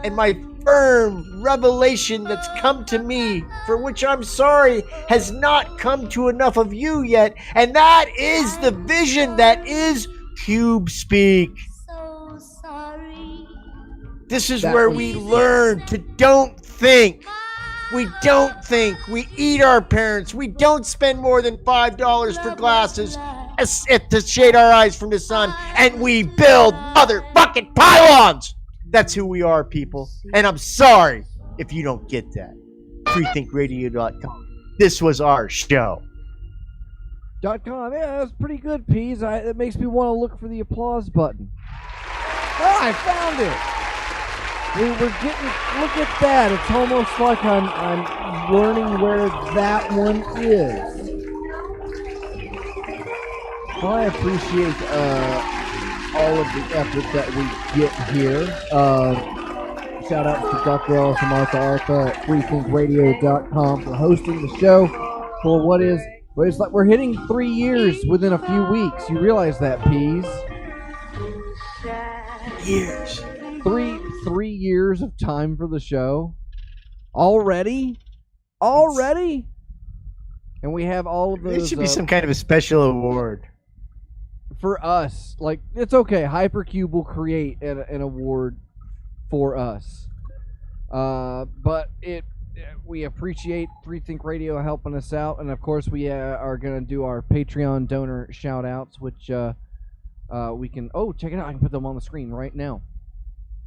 and my firm revelation that's come to me, for which I'm sorry has not come to enough of you yet. And that is the vision that is Cube Speak. So sorry. This is where we learn to don't think. We don't think. We eat our parents. We don't spend more than $5 for glasses to shade our eyes from the sun. And we build motherfucking pylons. That's who we are, people. And I'm sorry if you don't get that. freethinkradio.com. This was our show. .com. Yeah, that's pretty good, Peas. It makes me want to look for the applause button. Oh, I found it. We're getting. Look at that. It's almost like I'm learning where that one is. Well, I appreciate all of the effort that we get here. Shout out to Dr. Ellis and Martha Artha at freethinkradio.com for hosting the show for what is. But it's like we're hitting 3 years within a few weeks. You realize that, Peas? Years. Three years of time for the show. Already? And we have all of those. It should be some kind of a special award. For us. Like, it's okay. Hypercube will create an award for us. But we appreciate Free Think Radio helping us out, and of course we are going to do our Patreon donor shout-outs, which we can... Oh, check it out. I can put them on the screen right now.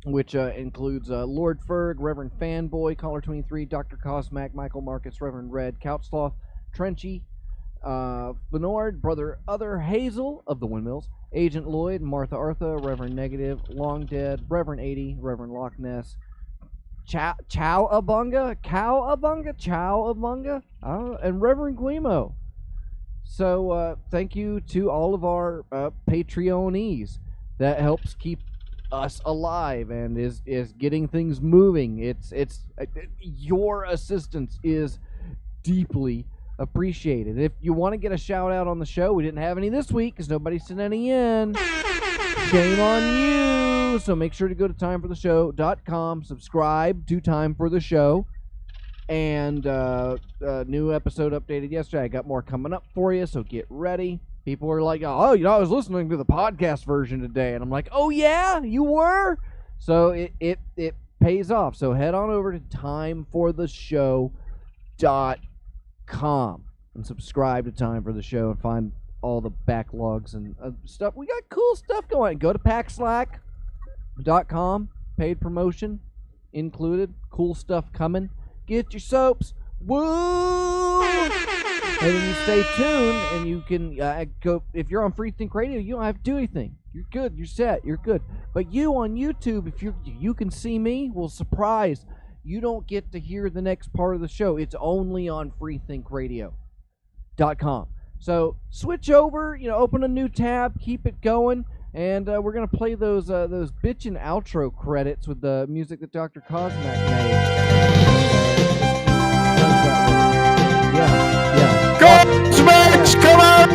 Which includes Lord Ferg, Reverend Fanboy, Caller23, Dr. Cosmac, Michael Marcus, Reverend Red, Couchsloth, Trenchy, Bernard, Brother Other, Hazel of the Windmills, Agent Lloyd, Martha Artha, Reverend Negative, Long Dead, Reverend 80, Reverend Loch Ness, Cowabunga, and Reverend Guimo. So thank you to all of our Patreonees. That helps keep us alive and is getting things moving. It's your assistance is deeply appreciated. If you want to get a shout out on the show, we didn't have any this week because nobody sent any in. Shame on you. So make sure to go to timefortheshow.com, subscribe to Time for the Show, and new episode updated yesterday. I got more coming up for you, so get ready. People are like, oh, I was listening to the podcast version today, and I'm like, oh yeah, you were? So it pays off. So head on over to timefortheshow.com and subscribe to Time for the Show and find all the backlogs and stuff. We got cool stuff going. Go to packslack.com. Paid promotion included. Cool stuff coming. Get your soaps. Woo! And then you stay tuned, and you can go. If you're on Free Think Radio, you don't have to do anything. You're good. You're set. You're good. But you on YouTube, if you can see me, well, surprise, you don't get to hear the next part of the show. It's only on freethinkradio.com. So switch over. Open a new tab. Keep it going. And we're gonna play those bitchin' outro credits with the music that Dr. Cosmac made. Yeah. Cosmacs, come on!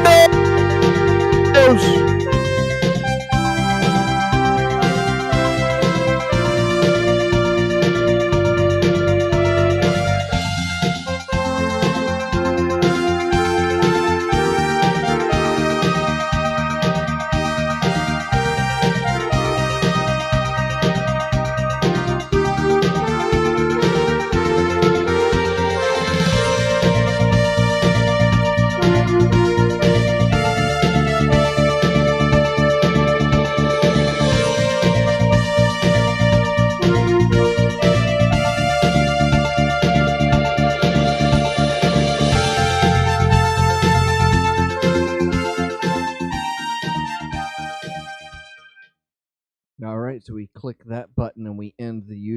right, so we click that button and we end the YouTube.